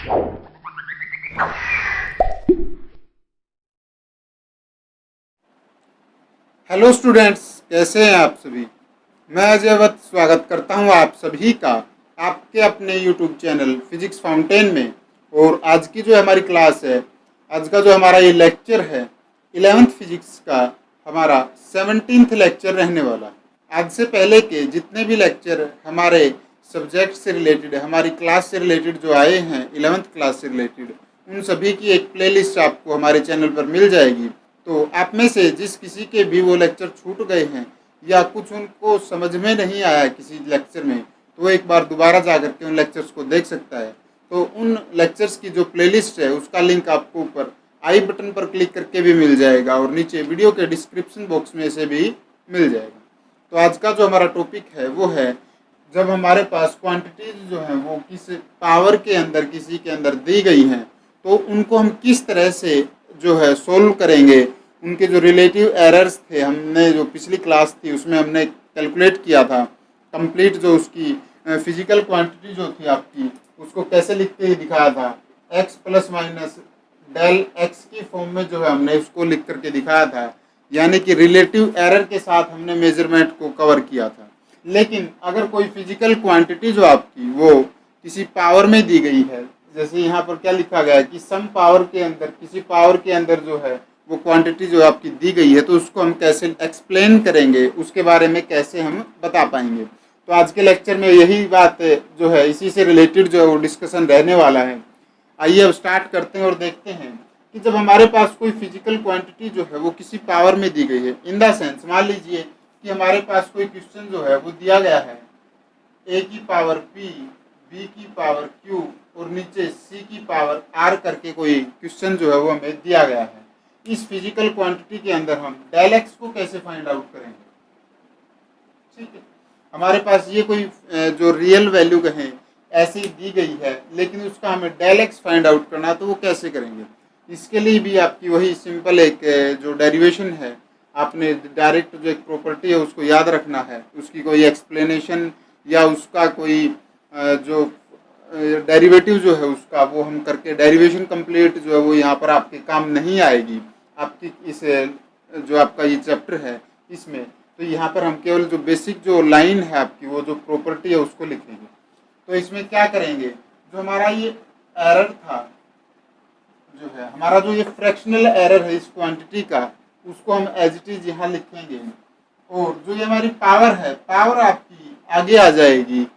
Hello students, कैसे हैं आप सभी। मैं अजय अवध स्वागत करता हूं आप सभी का आपके अपने यूट्यूब चैनल फिजिक्स फाउंटेन में। और आज की जो हमारी क्लास है, आज का जो हमारा ये लेक्चर है 11th फिजिक्स का हमारा 17th लेक्चर रहने वाला है। आज से पहले के जितने भी लेक्चर हमारे सब्जेक्ट से रिलेटेड, हमारी क्लास से रिलेटेड जो आए हैं 11th क्लास से रिलेटेड, उन सभी की एक प्लेलिस्ट आपको हमारे चैनल पर मिल जाएगी। तो आप में से जिस किसी के भी वो लेक्चर छूट गए हैं या कुछ उनको समझ में नहीं आया किसी लेक्चर में, तो वो एक बार दोबारा जा कर के उन लेक्चर्स को देख सकता है। तो उन लेक्चर्स की जो प्लेलिस्ट है उसका लिंक आपको ऊपर आई बटन पर क्लिक करके भी मिल जाएगा और नीचे वीडियो के डिस्क्रिप्शन बॉक्स में से भी मिल जाएगा। तो आज का जो हमारा टॉपिक है वो है, जब हमारे पास क्वांटिटीज जो हैं वो किस पावर के अंदर किसी के अंदर दी गई हैं, तो उनको हम किस तरह से जो है सोल्व करेंगे। उनके जो रिलेटिव एरर्स थे, हमने जो पिछली क्लास थी उसमें हमने कैलकुलेट किया था कंप्लीट जो उसकी फिजिकल क्वांटिटी जो थी आपकी, उसको कैसे लिख के दिखाया था, x plus minus del x की फॉर्म में जो है हमने उसको लिख करके दिखाया था। यानी कि रिलेटिव एरर के साथ हमने मेजरमेंट को कवर किया था। लेकिन अगर कोई फिजिकल क्वांटिटी जो आपकी वो किसी पावर में दी गई है, जैसे यहाँ पर क्या लिखा गया है कि सम पावर के अंदर, किसी पावर के अंदर जो है वो क्वांटिटी जो आपकी दी गई है, तो उसको हम कैसे एक्सप्लेन करेंगे, उसके बारे में कैसे हम बता पाएंगे। तो आज के लेक्चर में यही बात जो है, इसी से रिलेटेड जो है वो डिस्कशन रहने वाला है। आइए अब स्टार्ट करते हैं और देखते हैं कि जब हमारे पास कोई फिजिकल क्वांटिटी जो है वो किसी पावर में दी गई है, इन द सेंस मान लीजिए कि हमारे पास कोई क्वेश्चन जो है वो दिया गया है a की पावर p, b की पावर q और नीचे c की पावर r करके कोई क्वेश्चन जो है वो हमें दिया गया है। इस फिजिकल क्वांटिटी के अंदर हम डेल एक्स को कैसे फाइंड आउट करेंगे। ठीक है, हमारे पास ये कोई जो रियल वैल्यू कहें ऐसी दी गई है, लेकिन उसका हमें डेल एक्स फाइंड आउट करना है, तो वो कैसे करेंगे। इसके लिए भी आपकी वही सिंपल एक जो डेरिवेशन है, आपने डायरेक्ट जो एक प्रॉपर्टी है उसको याद रखना है, उसकी कोई एक्सप्लेनेशन या उसका कोई जो डेरिवेटिव जो है उसका वो हम करके डेरिवेशन कंप्लीट जो है वो यहाँ पर आपके काम नहीं आएगी आपकी इस जो आपका ये चैप्टर है इसमें। तो यहाँ पर हम केवल जो बेसिक जो लाइन है आपकी, वो जो प्रॉपर्टी है उसको लिखेंगे। तो इसमें क्या करेंगे, जो हमारा ये एरर था, जो है हमारा जो ये फ्रैक्शनल एरर है इस क्वांटिटी का, उसको हम एज इट इज यहाँ लिखेंगे। और जो ये हमारी पावर है, पावर आपकी आगे आ जाएगी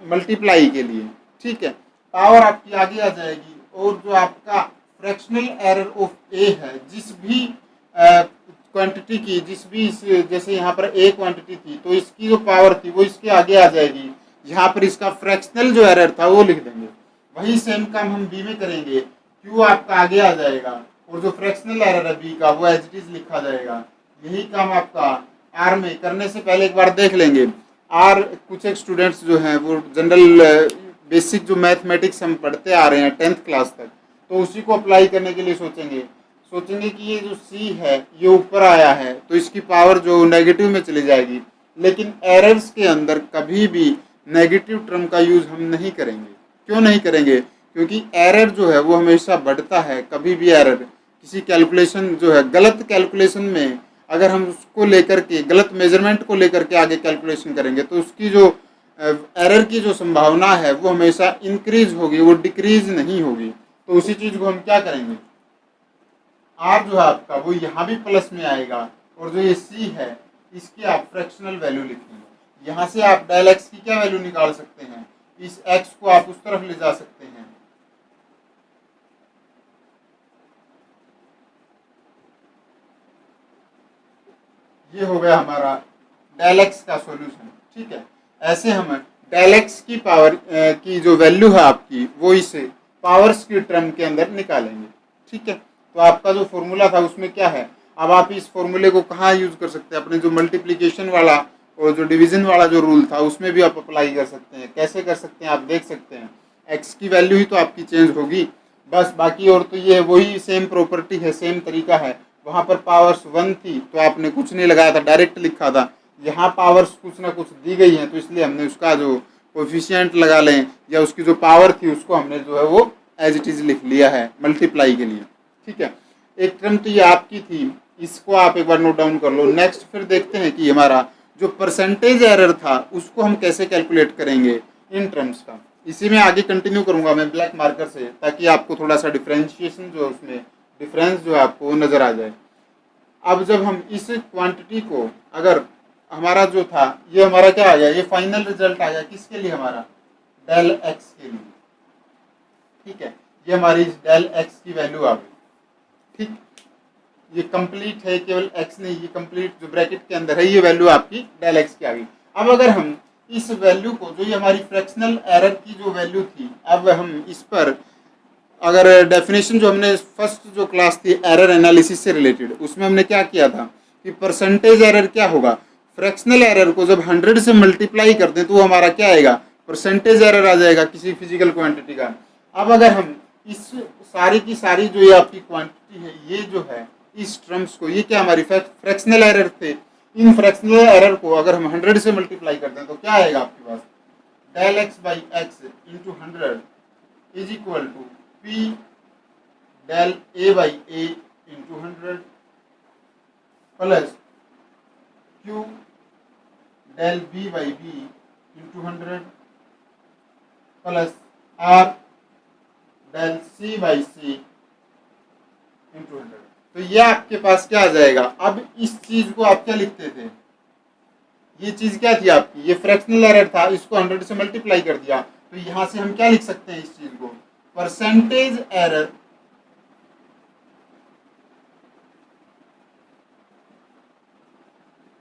मल्टीप्लाई के लिए। ठीक है, पावर आपकी आगे आ जाएगी। और जो आपका फ्रैक्शनल एरर ऑफ ए है, जिस भी क्वांटिटी की, जिस भी जैसे यहाँ पर ए क्वांटिटी थी तो इसकी जो पावर थी वो इसके आगे आ जाएगी। यहाँ पर इसका फ्रैक्शनल जो एरर था वो लिख देंगे। वही सेम काम हम बी में करेंगे, क्यू आपका आगे आ जाएगा और जो फ्रैक्शनल एरर है बी का वो एज इट इज लिखा जाएगा। यही काम आपका आर में करने से पहले एक बार देख लेंगे। आर कुछ एक स्टूडेंट्स जो हैं वो जनरल बेसिक जो मैथमेटिक्स हम पढ़ते आ रहे हैं 10th क्लास तक, तो उसी को अप्लाई करने के लिए सोचेंगे कि ये जो सी है ये ऊपर आया है तो इसकी पावर जो नेगेटिव में चली जाएगी। लेकिन एरर्स के अंदर कभी भी नेगेटिव टर्म का यूज हम नहीं करेंगे। क्यों नहीं करेंगे, क्योंकि एरर जो है वो हमेशा बढ़ता है। कभी भी एरर किसी कैलकुलेशन जो है, गलत कैलकुलेशन में अगर हम उसको लेकर के, गलत मेजरमेंट को लेकर के आगे कैलकुलेशन करेंगे, तो उसकी जो एरर की जो संभावना है वो हमेशा इंक्रीज होगी, वो डिक्रीज नहीं होगी। तो उसी चीज को हम क्या करेंगे, आर जो है आपका वो यहाँ भी प्लस में आएगा और जो ये सी है इसकी आप फ्रैक्शनल वैल्यू लिखेंगे। यहाँ से आप डेल एक्स की क्या वैल्यू निकाल सकते हैं, इस एक्स को आप उस तरफ ले जा सकते हैं। ये हो गया हमारा डेल एक्स का सॉल्यूशन। ठीक है, ऐसे हम डेल एक्स की पावर की जो वैल्यू है आपकी वो इसे पावर्स की टर्म के अंदर निकालेंगे। ठीक है, तो आपका जो फॉर्मूला था उसमें क्या है, अब आप इस फॉर्मूले को कहाँ यूज कर सकते हैं, अपने जो मल्टीप्लिकेशन वाला और जो डिवीजन वाला जो रूल था उसमें भी आप अप्लाई कर सकते हैं। कैसे कर सकते हैं आप देख सकते हैं, एक्स की वैल्यू ही तो आपकी चेंज होगी बस, बाकी और तो ये वही सेम प्रॉपर्टी है, सेम तरीका है। वहाँ पर पावर्स 1 थी तो आपने कुछ नहीं लगाया था, डायरेक्ट लिखा था। यहाँ पावर्स कुछ ना कुछ दी गई हैं तो इसलिए हमने उसका जो कोफिशिएंट लगा लें या उसकी जो पावर थी उसको हमने जो है वो एज इट इज़ लिख लिया है मल्टीप्लाई के लिए। ठीक है, एक टर्म तो ये आपकी थी, इसको आप एक बार नोट डाउन कर लो। नेक्स्ट फिर देखते हैं कि हमारा जो परसेंटेज एरर था उसको हम कैसे कैलकुलेट करेंगे इन टर्म्स का। इसी में आगे कंटिन्यू करूंगा मैं ब्लैक मार्कर से, ताकि आपको थोड़ा सा डिफ्रेंशिएशन जो है उसमें डिफरेंस जो है आपको नज़र आ जाए। अब जब हम इस क्वांटिटी को, अगर हमारा जो था ये हमारा क्या आ गया, ये फाइनल रिजल्ट आ गया किसके लिए, हमारा डेल एक्स के लिए। ठीक है, ये हमारी डेल एक्स की वैल्यू आ गई। ठीक, ये कंप्लीट है, केवल एक्स नहीं, ये कंप्लीट जो ब्रैकेट के अंदर है ये वैल्यू आपकी डेल एक्स की आ गई। अब अगर हम इस वैल्यू को, जो ये हमारी फ्रैक्शनल एरर की जो वैल्यू थी, अब हम इस पर अगर डेफिनेशन जो हमने फर्स्ट जो क्लास थी एरर एनालिसिस से रिलेटेड, उसमें हमने क्या किया था कि परसेंटेज एरर क्या होगा, फ्रैक्शनल एरर को जब 100 से मल्टीप्लाई कर दें तो वो हमारा क्या आएगा, परसेंटेज एरर आ जाएगा किसी फिजिकल क्वांटिटी का। अब अगर हम इस सारी की सारी जो ये आपकी क्वांटिटी है, ये जो है इस टर्म्स को, ये क्या हमारी फ्रैक्शनल एरर थे, इन फ्रैक्शनल एरर को अगर हम 100 से मल्टीप्लाई करते हैं तो क्या आएगा आपके पास, del X by X into 100 is equal to P del A by A into 100 plus Q del B by B into 100 plus R del C by C into 100। तो ये आपके पास क्या आ जाएगा। अब इस चीज को आप क्या लिखते थे, ये चीज क्या थी आपकी, ये फ्रैक्शनल एरर था, इसको 100 से मल्टीप्लाई कर दिया, तो यहां से हम क्या लिख सकते हैं इस चीज को, परसेंटेज एरर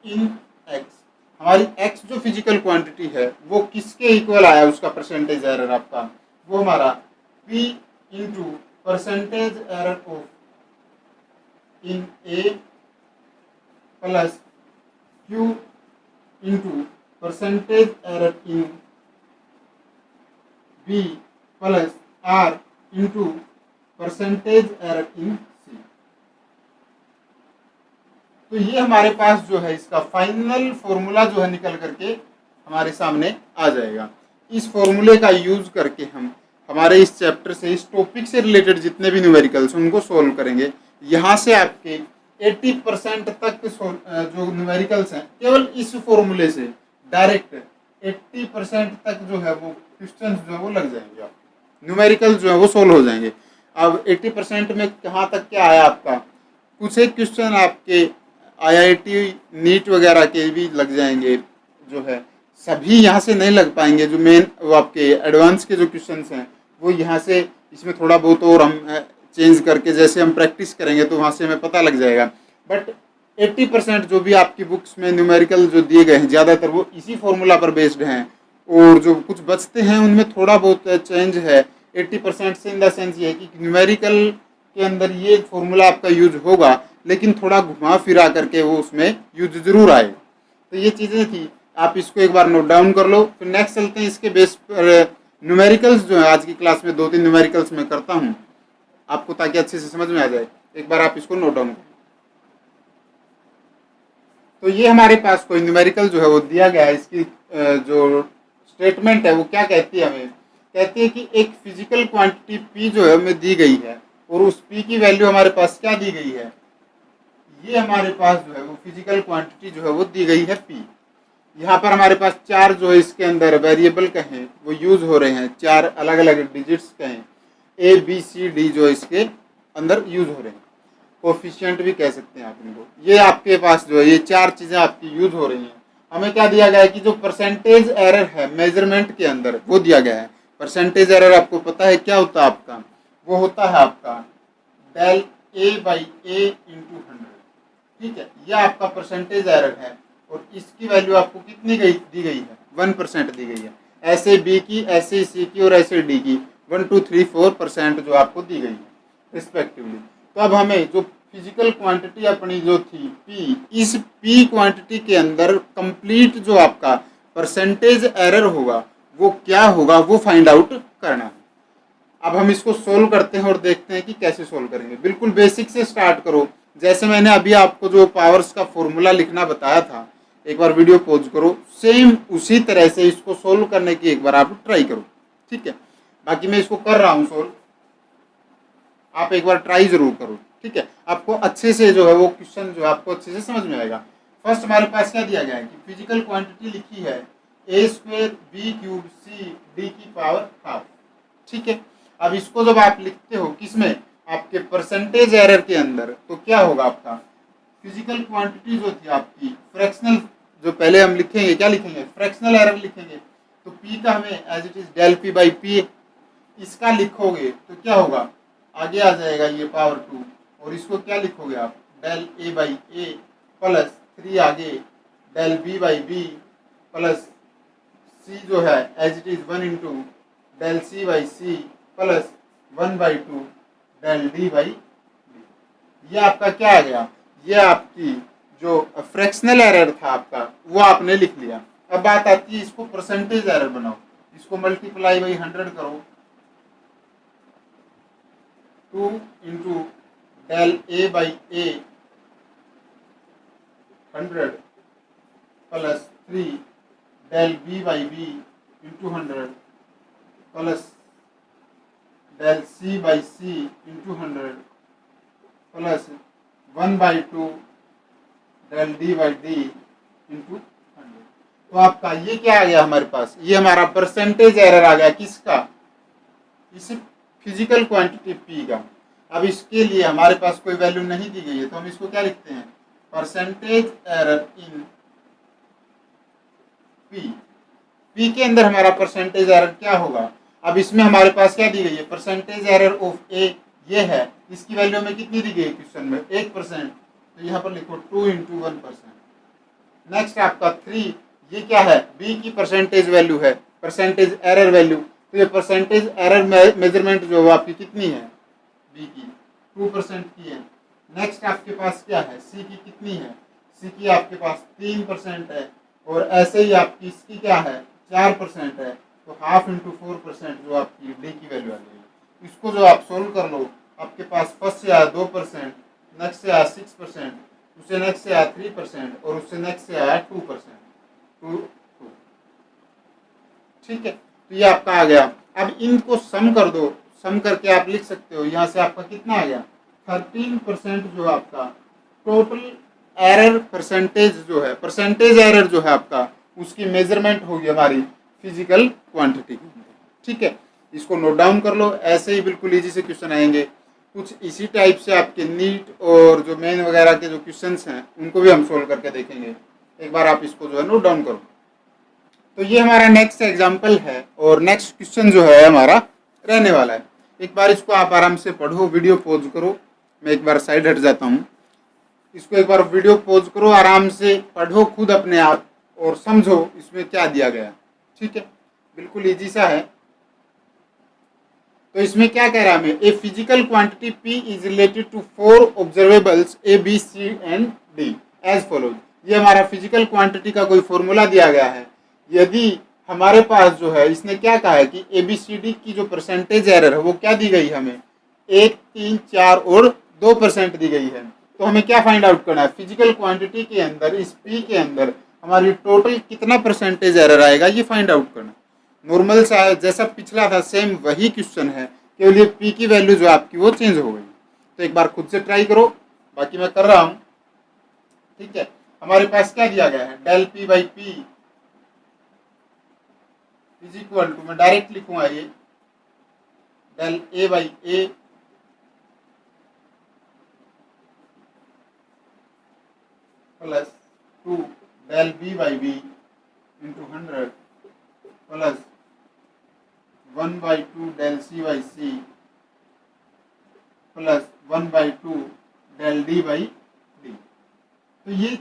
इन एक्स। हमारी एक्स जो फिजिकल क्वांटिटी है वो किसके इक्वल आया, उसका परसेंटेज एरर आपका, वो हमारा p into percentage error of in A plus q into percentage error in B plus R into percentage error in C. तो ये हमारे पास जो है इसका फाइनल फॉर्मूला जो है निकल करके हमारे सामने आ जाएगा। इस फॉर्मूले का यूज करके हम हमारे इस चैप्टर से, इस टॉपिक से रिलेटेड जितने भी न्यूमेरिकल्स उनको सोल्व करेंगे। यहाँ से आपके 80% तक जो न्यूमेरिकल्स हैं केवल इस फॉर्मूले से डायरेक्ट 80% तक जो है वो क्वेश्चन जो है वो लग जाएंगे, आप न्यूमेरिकल जो है वो सोल्व हो जाएंगे। अब 80% में कहाँ तक क्या आया आपका, कुछ एक क्वेश्चन आपके IIT नीट वगैरह के भी लग जाएंगे, जो है सभी यहाँ से नहीं लग पाएंगे। जो मेन वो आपके एडवांस के जो क्वेश्चंस हैं वो यहाँ से, इसमें थोड़ा बहुत और हम चेंज करके जैसे हम प्रैक्टिस करेंगे तो वहाँ से हमें पता लग जाएगा। बट 80% जो भी आपकी बुक्स में न्यूमेरिकल जो दिए गए हैं ज़्यादातर वो इसी फॉर्मूला पर बेस्ड हैं, और जो कुछ बचते हैं उनमें थोड़ा बहुत चेंज है। 80% से इन द सेंस ये है कि न्यूमेरिकल के अंदर ये फॉर्मूला आपका यूज होगा, लेकिन थोड़ा घुमा फिरा करके वो उसमें यूज जरूर आए। तो ये चीज़ें थी, आप इसको एक बार नोट डाउन कर लो। फिर नेक्स्ट चलते हैं इसके बेस पर न्यूमेरिकल्स जो है आज की क्लास में 2-3 न्यूमेरिकल्स मैं करता हूँ आपको, ताकि अच्छे से समझ में आ जाए। एक बार आप इसको नोट डाउन करें। तो ये हमारे पास कोई न्यूमेरिकल जो है वो दिया गया है, इसकी जो स्टेटमेंट है वो क्या कहती है, हमें कहती है कि एक फिजिकल क्वांटिटी P जो है हमें दी गई है, और उस P की वैल्यू हमारे पास क्या दी गई है, ये हमारे पास जो है वो फिजिकल क्वांटिटी जो है वो दी गई है P। यहाँ पर हमारे पास 4 जो है इसके अंदर वेरिएबल कहें वो यूज हो रहे हैं, 4 अलग अलग डिजिट्स कहें, A B C D जो इसके अंदर यूज हो रहे हैं, कोफिशिएंट भी कह सकते हैं आप इनको। ये आपके पास जो है ये 4 चीज़ें आपकी यूज हो रही हैं। हमें क्या दिया गया है कि जो परसेंटेज एरर है मेजरमेंट के अंदर वो दिया गया है। परसेंटेज एरर आपको पता है क्या होता है आपका, वो होता है आपका del A by A into 100। ठीक है, यह आपका परसेंटेज एरर है, और इसकी वैल्यू आपको कितनी दी गई है, 1% दी गई है। ऐसे B की, ऐसे C की और ऐसे D की 1 2 3 4% जो आपको दी गई है रिस्पेक्टिवली। तो अब हमें जो फिजिकल क्वांटिटी अपनी जो थी P, इस P क्वांटिटी के अंदर कंप्लीट जो आपका परसेंटेज एरर होगा वो क्या होगा, वो फाइंड आउट करना है। अब हम इसको सोल्व करते हैं और देखते हैं कि कैसे सोल्व करेंगे। बिल्कुल बेसिक से स्टार्ट करो, जैसे मैंने अभी आपको जो पावर्स का फॉर्मूला लिखना बताया था, एक बार वीडियो पॉज करो, सेम उसी तरह से इसको सोल्व करने की एक बार आप ट्राई करो। ठीक है, बाकी मैं इसको कर रहा हूँ सोल्व। आप एक बार ट्राई जरूर करो, ठीक है। आपको अच्छे से जो है वो क्वेश्चन जो है आपको अच्छे से समझ में आएगा। फर्स्ट हमारे पास क्या दिया गया है कि फिजिकल क्वांटिटी लिखी है a square b cube c d की पावर हाफ, ठीक है। अब इसको जब आप लिखते हो किसमें, आपके परसेंटेज एरर के अंदर, तो क्या होगा आपका फिजिकल क्वांटिटी जो थी आपकी फ्रैक्शनल, जो पहले हम लिखेंगे क्या लिखेंगे, फ्रैक्शनल एरर लिखेंगे। तो p का हमें as it is del p by p, इसका लिखोगे तो क्या होगा, आगे आ जाएगा ये पावर 2, और इसको क्या लिखोगे आप, del a by a plus 3 आगे del b by b plus c जो है as it is 1 into del c by c plus 1 by 2 del d by d। ये आपका क्या आ गया, ये आपकी जो फ्रैक्शनल एरर था आपका वो आपने लिख लिया। अब बात आती है इसको परसेंटेज एरर बनाओ, इसको मल्टीप्लाई बाई 100 करो, 2 into del a by a 100 plus 3 del b by b into 100 plus del c by c into 100 plus 1 by 2 del d by d into 100। तो आपका ये क्या आ गया हमारे पास, ये हमारा परसेंटेज एरर आ गया किसका, इस फिजिकल क्वांटिटी p का। अब इसके लिए हमारे पास कोई वैल्यू नहीं दी गई है तो हम इसको क्या लिखते हैं, परसेंटेज एरर इन p के अंदर हमारा परसेंटेज एरर क्या होगा। अब इसमें हमारे पास क्या दी गई है, परसेंटेज एरर ऑफ a ये है, इसकी वैल्यू में कितनी दी गई है क्वेश्चन में 1%, तो यहाँ पर लिखो 2 इंटू 1%। नेक्स्ट आपका 3, ये क्या है, b की परसेंटेज वैल्यू है, परसेंटेज एरर वैल्यू, तो ये परसेंटेज एरर मेजरमेंट जो है आपकी कितनी है, b की 2% की है। नेक्स्ट आपके पास क्या है, c की कितनी है, c की आपके पास 3% है, और ऐसे ही आपकी इसकी क्या है 4% है, तो हाफ इंटू 4% जो आपकी डी की वैल्यू आ जाएगी। इसको जो आप सोल्व कर लो, आपके पास फर्स्ट से आया 2%, नेक्स्ट से आया 6%, उससे नेक्स्ट से आया 3%, और उससे नेक्स्ट से आया 2%, ठीक है। तो ये आपका आ गया। अब इनको सम कर दो, सम करके आप लिख सकते हो, यहाँ से आपका कितना आ गया 13% जो आपका टोटल एरर परसेंटेज जो है, परसेंटेज एरर जो है आपका उसकी मेजरमेंट होगी हमारी फिजिकल क्वांटिटी के अंदर, ठीक है। इसको नोट डाउन कर लो, ऐसे ही बिल्कुल इजी से क्वेश्चन आएंगे। कुछ इसी टाइप से आपके नीट और जो मेन वगैरह के जो क्वेश्चंस हैं उनको भी हम सोल्व करके देखेंगे। एक बार आप इसको जो है नोट डाउन करो। तो ये हमारा नेक्स्ट एग्जाम्पल है, और नेक्स्ट क्वेश्चन जो है हमारा रहने वाला है। एक बार इसको आप आराम से पढ़ो, वीडियो पॉज करो, मैं एक बार साइड हट जाता हूँ। इसको एक बार वीडियो पॉज करो, आराम से पढ़ो खुद अपने आप, और समझो इसमें क्या दिया गया है, ठीक है। बिल्कुल इजी सा है। तो इसमें क्या कह रहा है हमें, a physical quantity p is related to 4 observables a b c and d as follows. ये हमारा फिजिकल क्वांटिटी का कोई फॉर्मूला दिया गया है। यदि हमारे पास जो है, इसने क्या कहा है कि ए बी सी डी की जो परसेंटेज एरर है वो क्या दी गई हमें 1, 3, 4 और 2% दी गई है। तो हमें क्या फाइंड आउट करना है, फिजिकल क्वांटिटी के अंदर इस p के अंदर हमारी टोटल कितना परसेंटेज एरर आएगा ये फाइंड आउट करना। नॉर्मल सा जैसा पिछला था सेम वही क्वेश्चन है, केवल ये p की वैल्यू जो आपकी वो चेंज हो गई। तो एक बार खुद से ट्राई करो, बाकी मैं कर रहा हूँ, ठीक है। हमारे पास क्या दिया गया है, del p by p is equal to, मैं डायरेक्ट लिखूंगा ये del a by a plus 2 del b by b into 100 plus 1 by 2 del c by c plus 1 by 2 del d by d। तो ये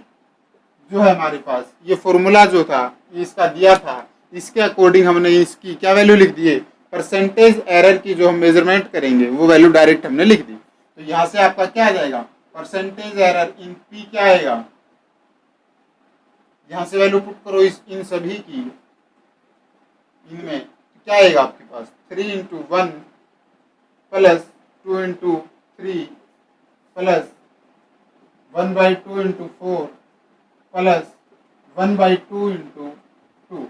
जो है हमारे पास ये फॉर्मूला जो था इसका दिया था, इसके अकॉर्डिंग हमने इसकी क्या वैल्यू लिख दी है, परसेंटेज एरर की जो हम मेजरमेंट करेंगे वो वैल्यू डायरेक्ट हमने लिख दी। तो यहाँ से आपका क्या आ जाएगा, परसेंटेज एरर इन p क्या आएगा, यहाँ से वैल्यू पुट करो इन सभी की, इनमें क्या आएगा आपके पास 3 into 1 plus 2 into 3 plus 1 by 2 into 4 plus 1 by 2 into 2।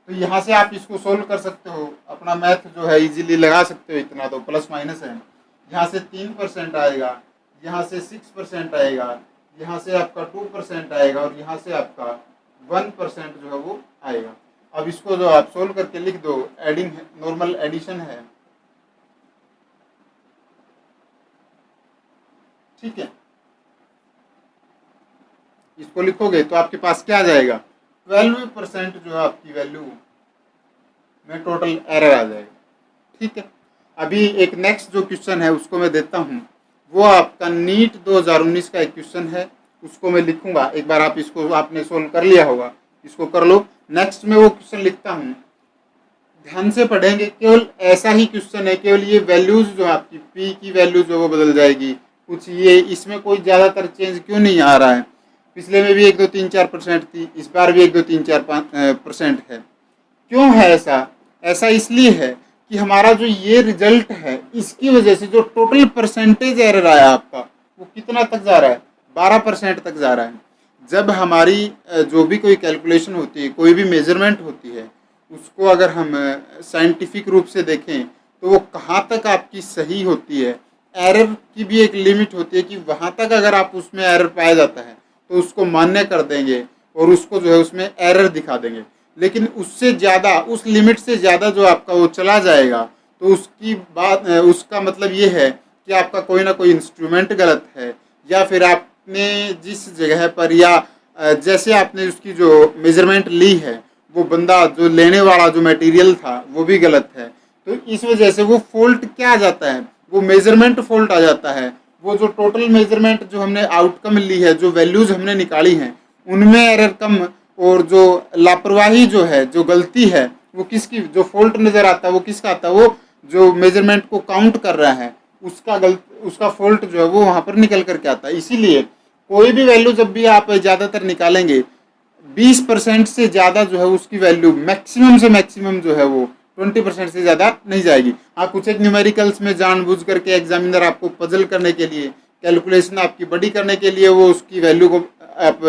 तो यहाँ से आप इसको सोल्व कर सकते हो, अपना मैथ जो है इजीली लगा सकते हो, इतना तो प्लस माइनस है। यहाँ से 3% आएगा, यहाँ से 6% आएगा, यहाँ से आपका 2% आएगा और यहाँ से आपका 1% जो है वो आएगा। अब इसको जो आप सोल्व करके लिख दो, एडिंग नॉर्मल एडिशन है, ठीक है। इसको लिखोगे तो आपके पास क्या आ जाएगा, 12% जो है आपकी वैल्यू में टोटल एरर आ जाएगा, ठीक है। अभी एक नेक्स्ट जो क्वेश्चन है उसको मैं देता हूँ, वो आपका नीट 2019 का एक क्वेश्चन है, उसको मैं लिखूंगा। एक बार आप इसको आपने सोल्व कर लिया होगा, इसको कर लो। नेक्स्ट में वो क्वेश्चन लिखता हूँ, ध्यान से पढ़ेंगे, केवल ऐसा ही क्वेश्चन है, केवल ये वैल्यूज जो आपकी पी की वैल्यू जो वो बदल जाएगी कुछ, ये इसमें कोई ज़्यादातर चेंज क्यों नहीं आ रहा है। पिछले में भी 1 2 3 4% थी, इस बार भी 1 2 3 4 5% है। क्यों है ऐसा? ऐसा इसलिए है कि हमारा जो ये रिजल्ट है, इसकी वजह से जो टोटल परसेंटेज एरर आया आपका, वो कितना तक जा रहा है, 12% तक जा रहा है। जब हमारी जो भी कोई कैलकुलेशन होती है, कोई भी मेजरमेंट होती है, उसको अगर हम साइंटिफिक रूप से देखें तो वो कहाँ तक आपकी सही होती है। एरर की भी एक लिमिट होती है कि वहाँ तक अगर आप उसमें एरर पाया जाता है तो उसको मान्य कर देंगे और उसको जो है उसमें एरर दिखा देंगे। लेकिन उससे ज़्यादा, उस लिमिट से ज़्यादा जो आपका वो चला जाएगा तो उसकी बात, उसका मतलब ये है कि आपका कोई ना कोई इंस्ट्रूमेंट गलत है, या फिर आपने जिस जगह पर या जैसे आपने उसकी जो मेजरमेंट ली है, वो बंदा जो लेने वाला जो मटेरियल था वो भी गलत है। तो इस वजह से वो फॉल्ट क्या आ जाता है, वो मेजरमेंट फॉल्ट आ जाता है। वो जो टोटल मेजरमेंट जो हमने आउटकम ली है, जो वैल्यूज हमने निकाली हैं, उनमें एरर कम, और जो लापरवाही जो है, जो गलती है, वो किसकी, जो फॉल्ट नजर आता है वो किसका आता है, वो जो मेजरमेंट को काउंट कर रहा है उसका फॉल्ट जो है वो वहां पर निकल करके आता है। इसीलिए कोई भी वैल्यू जब भी आप ज़्यादातर निकालेंगे, 20% से ज़्यादा जो है उसकी वैल्यू मैक्सिमम से मैक्सिमम जो है वो 20% से ज़्यादा नहीं जाएगी। हाँ, कुछ एक न्यूमेरिकल्स में जानबूझ करके एग्जामिनर आपको पजल करने के लिए, कैलकुलेशन आपकी बड़ी करने के लिए वो उसकी वैल्यू को आप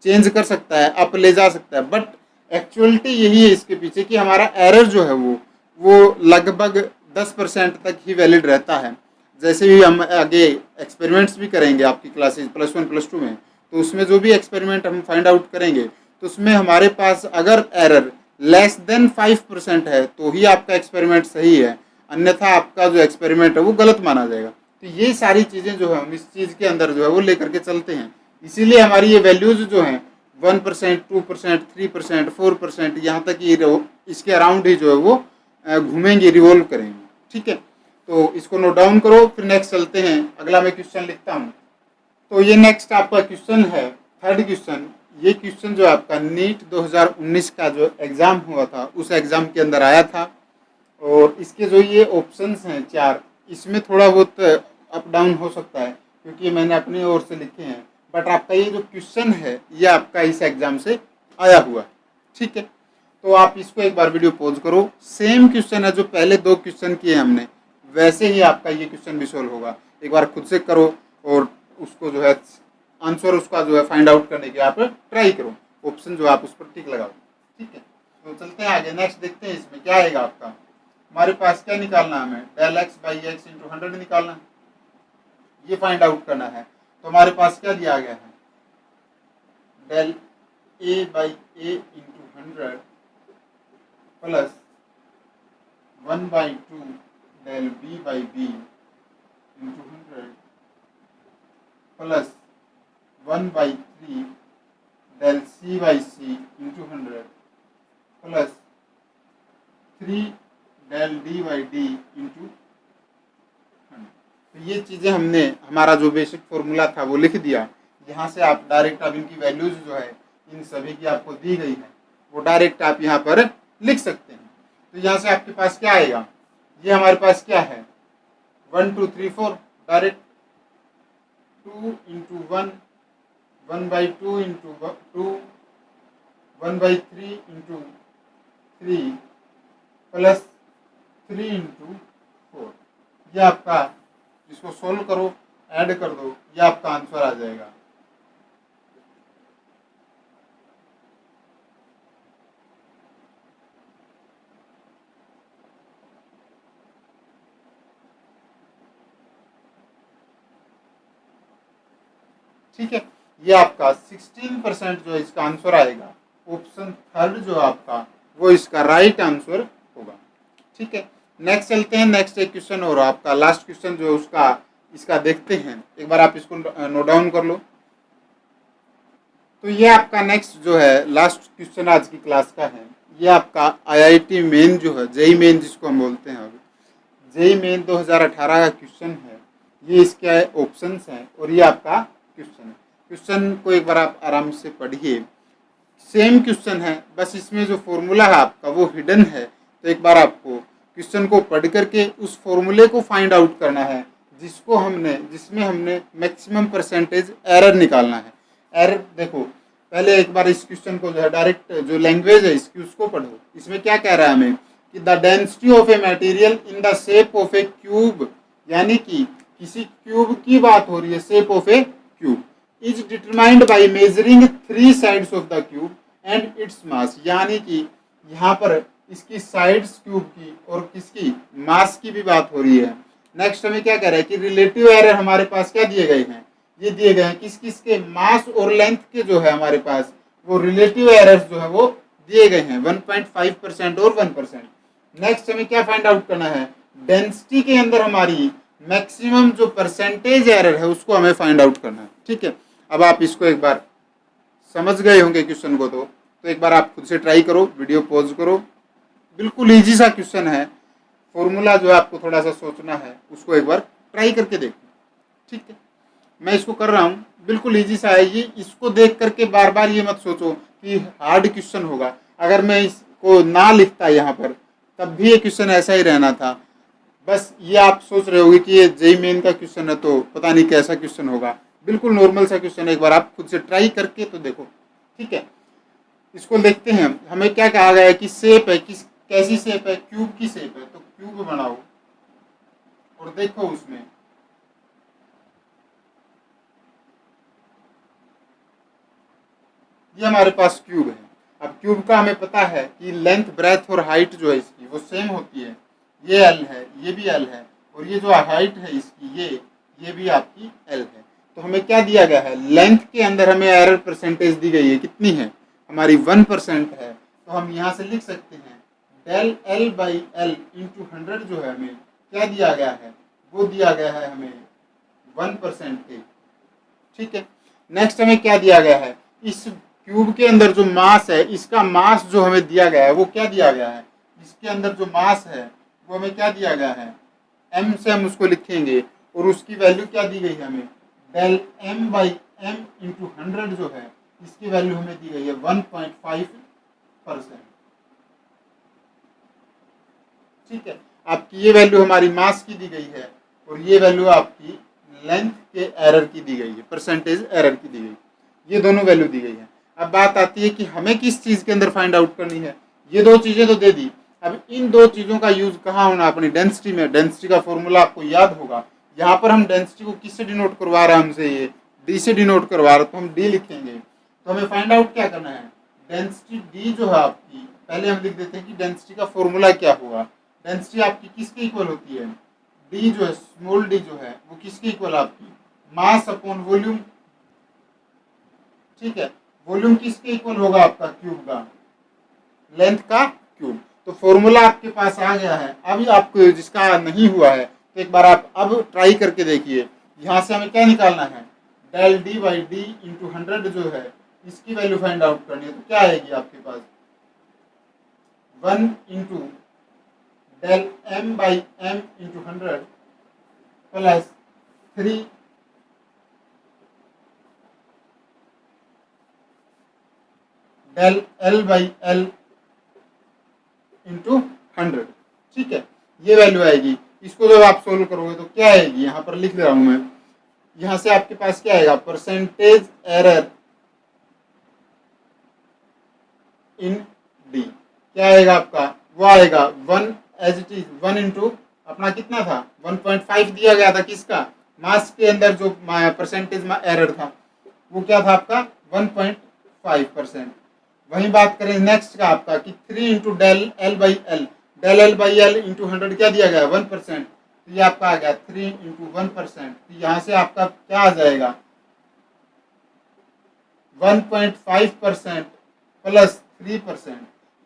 चेंज कर सकता है, अप ले जा सकता है। बट एक्चुअलिटी यही है इसके पीछे कि हमारा एरर जो है वो लगभग 10% तक ही वैलिड रहता है। जैसे भी हम आगे एक्सपेरिमेंट्स भी करेंगे आपकी क्लासेस +1 +2 में, तो उसमें जो भी एक्सपेरिमेंट हम फाइंड आउट करेंगे तो उसमें हमारे पास अगर एरर << 5% है तो ही आपका एक्सपेरिमेंट सही है, अन्यथा आपका जो एक्सपेरिमेंट है वो गलत माना जाएगा। तो ये सारी चीज़ें जो है हम इस चीज़ के अंदर जो है वो लेकर के चलते हैं। इसीलिए हमारी ये वैल्यूज जो हैं 1%, 2%, 3%, 4%, यहाँ तक ये इसके अराउंड ही जो है वो घूमेंगे, रिवॉल्व करेंगे, ठीक है। तो इसको नोट डाउन करो, फिर नेक्स्ट चलते हैं। अगला मैं क्वेश्चन लिखता हूँ। तो ये नेक्स्ट आपका क्वेश्चन है, थर्ड क्वेश्चन। ये क्वेश्चन जो आपका नीट 2019 का जो एग्ज़ाम हुआ था उस एग्ज़ाम के अंदर आया था, और इसके जो ये ऑप्शंस हैं 4, इसमें थोड़ा बहुत अप डाउन हो सकता है क्योंकि मैंने अपनी ओर से लिखे हैं। बट आपका ये जो क्वेश्चन है ये आपका इस एग्ज़ाम से आया हुआ है, ठीक है। तो आप इसको एक बार वीडियो पॉज करो। सेम क्वेश्चन है जो पहले 2 क्वेश्चन किए हमने, वैसे ही आपका ये क्वेश्चन भी सोल्व होगा। एक बार खुद से करो और उसको जो है आंसर उसका जो है फाइंड आउट करने की आप ट्राई करो। ऑप्शन जो आप उस पर टिक लगाओ, ठीक है। तो चलते हैं आगे, नेक्स्ट देखते हैं इसमें क्या आएगा आपका। हमारे पास क्या निकालना है, हमें del(x/x) × 100 निकालना है, ये फाइंड आउट करना है। तो हमारे पास क्या दिया गया है, del(a/a) × 100 plus 1/2 del(b/b) × 100 plus 1/3 del(c/c) × 100 plus 3 del(d/d) × 100। तो ये चीज़ें हमने, हमारा जो बेसिक फॉर्मूला था वो लिख दिया। यहाँ से आप डायरेक्ट अब इनकी वैल्यूज जो है इन सभी की आपको दी गई है, वो डायरेक्ट आप यहाँ पर लिख सकते हैं। तो यहाँ से आपके पास क्या आएगा, ये हमारे पास क्या है 1 2 3 4, डायरेक्ट 2 × 1, 1/2 × 2, 1/3 × 3 प्लस 3 × 4। ये आपका, इसको सोल्व करो, ऐड कर दो, ये आपका आंसर आ जाएगा। ठीक है, ये आपका 16% जो इसका आंसर आएगा, ऑप्शन थर्ड जो आपका वो इसका राइट आंसर होगा। ठीक है, नेक्स्ट चलते हैं, नेक्स्ट एक क्वेश्चन और आपका लास्ट क्वेश्चन जो उसका इसका देखते हैं, एक बार आप इसको नोट डाउन कर लो। तो ये आपका नेक्स्ट जो है लास्ट क्वेश्चन आज की क्लास का है, ये आपका आईआईटी मेन जो है, जेई मेन जिसको हम बोलते हैं, अब जेई मेन 2018 का क्वेश्चन है, ये इसके ऑप्शंस हैं और ये आपका क्वेश्चन है। क्वेश्चन को एक बार आप आराम से पढ़िए, सेम क्वेश्चन है, बस इसमें जो फॉर्मूला है आपका वो हिडन है। तो एक बार आपको क्वेश्चन को पढ़ करके उस फॉर्मूले को फाइंड आउट करना है जिसमें हमने मैक्सिमम परसेंटेज एरर निकालना है। एरर देखो, पहले एक बार इस क्वेश्चन को जो है डायरेक्ट जो लैंग्वेज है इसकी उसको पढ़ो। इसमें क्या कह रहा है हमें कि the density of a material in the shape of A cube, यानी कि किसी क्यूब की बात हो रही है, shape of A cube is determined by measuring 3 sides of the cube and its mass, यानी कि यहाँ पर इसकी साइड्स क्यूब की और किसकी मास की भी बात हो रही है। नेक्स्ट हमें क्या कह रहा है कि रिलेटिव एरर हमारे पास क्या दिए गए हैं, ये दिए गए हैं किस किस के, मास और लेंथ के जो है हमारे पास वो रिलेटिव एरर्स जो है वो दिए गए हैं 1.5% और 1%। नेक्स्ट हमें क्या फाइंड आउट करना है, डेंसिटी के अंदर हमारी मैक्सिमम जो परसेंटेज एरर है उसको हमें फाइंड आउट करना है। ठीक है, अब आप इसको एक बार समझ गए होंगे क्वेश्चन को, तो एक बार आप खुद से ट्राई करो, वीडियो पॉज करो, बिल्कुल इजी सा क्वेश्चन है, फॉर्मूला जो है आपको थोड़ा सा सोचना है, उसको एक बार ट्राई करके देखो। ठीक है, मैं इसको कर रहा हूँ, बिल्कुल इजी सा है ये, इसको देख करके बार बार ये मत सोचो कि हार्ड क्वेश्चन होगा। अगर मैं इसको ना लिखता यहाँ पर तब भी ये क्वेश्चन ऐसा ही रहना था। बस ये आप सोच रहे होगे कि ये जेईई मेन का क्वेश्चन है तो पता नहीं कैसा क्वेश्चन होगा, बिल्कुल नॉर्मल सा क्वेश्चन है, एक बार आप खुद से ट्राई करके तो देखो। ठीक है, इसको देखते हैं, हमें क्या कहा गया है कि शेप है, कैसी शेप है, क्यूब की शेप है, तो क्यूब बनाओ और देखो उसमें ये हमारे पास क्यूब है। अब क्यूब का हमें पता है कि लेंथ ब्रेथ और हाइट जो है इसकी वो सेम होती है, ये एल है, ये भी एल है, और ये जो हाइट है इसकी ये भी आपकी एल है। तो हमें क्या दिया गया है, लेंथ के अंदर हमें एरर परसेंटेज दी गई है, कितनी है हमारी 1% है। तो हम यहाँ से लिख सकते हैं del L by L into 100 जो है हमें क्या दिया गया है, वो दिया गया है हमें 1%। ठीक है, नेक्स्ट हमें क्या दिया गया है, इस क्यूब के अंदर जो मास है, इसका मास जो हमें दिया गया है वो क्या दिया गया है, इसके अंदर जो मास है वो हमें क्या दिया गया है, m से हम उसको लिखेंगे और उसकी वैल्यू क्या दी गई है हमें, del m by M into 100 जो है इसकी वैल्यू हमें दी गई है 1.5%। ठीक है, आपकी ये वैल्यू हमारी मास की दी गई है और ये वैल्यू आपकी लेंथ के एरर की दी गई है, परसेंटेज एरर की दी गई, ये दोनों वैल्यू दी गई है। अब बात आती है कि हमें किस चीज के अंदर फाइंड आउट करनी है, ये दो चीजें तो दे दी, अब इन दो चीजों का यूज कहाँ होना, अपनी डेंसिटी में। डेंसिटी का फॉर्मूला आपको याद होगा, यहाँ पर हम डेंसिटी को किससे डिनोट करवा रहे हैं, हमसे ये डी से डिनोट करवा रहे, तो हम डी लिखेंगे। तो हमें फाइंड आउट क्या करना है, डेंसिटी डी जो है आपकी, पहले हम लिख देते हैं कि डेंसिटी का फॉर्मूला क्या होगा। डेंसिटी आपकी किसके इक्वल होती है, डी जो है, स्मॉल डी जो है वो किसके इक्वल आपकी, मास अपॉन वॉल्यूम। ठीक है, वॉल्यूम किसके इक्वल होगा आपका, क्यूब का, लेंथ का क्यूब। तो फॉर्मूला आपके पास आ गया है। अभी आपको जिसका नहीं हुआ है तो एक बार आप अब ट्राई करके देखिए, यहाँ से हमें क्या निकालना है, del D by D into 100 जो है इसकी वैल्यू फाइंड आउट करनी है। तो क्या आएगी आपके पास, 1 into del M by M into 100 plus 3 del L by L into 100। ठीक है, ये वैल्यू आएगी। इसको जब आप सोल्व करोगे तो क्या आएगी, यहाँ पर लिख रहा हूं मैं, यहाँ से आपके पास क्या आएगा, परसेंटेज एरर इन डी क्या आएगा आपका, वो आएगा 1 एज इट इज 1 इंटू अपना कितना था 1.5 दिया गया था, किसका, मास के अंदर जो परसेंटेज एरर था वो क्या था आपका 1.5%। वही बात करें नेक्स्ट का आपका कि 3 into del L by L, del L by L into 100 क्या दिया गया 1%, तो ये आपका आ गया 3 इंटू 1%। तो यहाँ से आपका क्या आ जाएगा 1.5% प्लस 3%,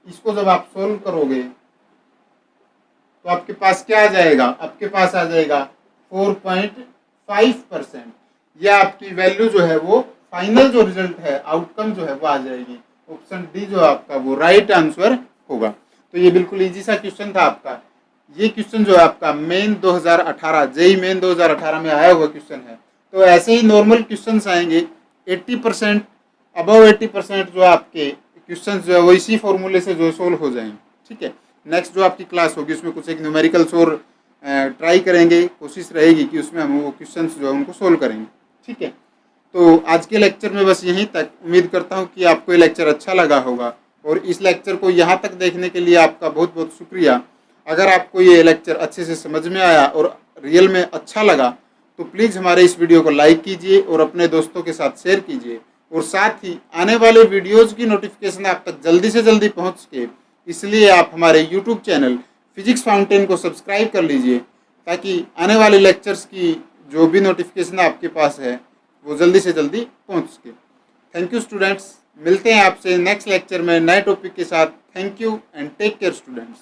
इसको जब आप सोल्व करोगे तो आपके पास क्या आ जाएगा, आपके पास आ जाएगा 4.5%। यह आपकी वैल्यू जो है वो फाइनल जो रिजल्ट है, आउटकम जो है वो आ जाएगी। ऑप्शन डी जो आपका वो राइट आंसर होगा। तो ये बिल्कुल इजी सा क्वेश्चन था आपका। ये क्वेश्चन जो है आपका मेन 2018 जेई मेन 2018 में आया हुआ क्वेश्चन है। तो ऐसे ही नॉर्मल क्वेश्चंस आएंगे 80%, अबव 80% जो आपके क्वेश्चंस जो है वो इसी फॉर्मूले से जो सोल्व हो जाएंगे। ठीक है, नेक्स्ट जो आपकी क्लास होगी उसमें कुछ एक न्यूमेरिकल्स और ट्राई करेंगे, कोशिश रहेगी कि उसमें हम वो क्वेश्चंस जो है उनको सोल्व करेंगे। ठीक है, तो आज के लेक्चर में बस यहीं तक। उम्मीद करता हूँ कि आपको ये लेक्चर अच्छा लगा होगा, और इस लेक्चर को यहाँ तक देखने के लिए आपका बहुत बहुत शुक्रिया। अगर आपको ये लेक्चर अच्छे से समझ में आया और रियल में अच्छा लगा तो प्लीज़ हमारे इस वीडियो को लाइक कीजिए और अपने दोस्तों के साथ शेयर कीजिए, और साथ ही आने वाले वीडियोज़ की नोटिफिकेशन आप तक जल्दी से जल्दी पहुँच सके, इसलिए आप हमारे यूट्यूब चैनल फिजिक्स फाउंटेन को सब्सक्राइब कर लीजिए, ताकि आने वाले लेक्चर्स की जो भी नोटिफिकेशन आपके पास है वो जल्दी से जल्दी पहुंच सके। थैंक यू स्टूडेंट्स, मिलते हैं आपसे नेक्स्ट लेक्चर में नए टॉपिक के साथ। Thank you and take care students.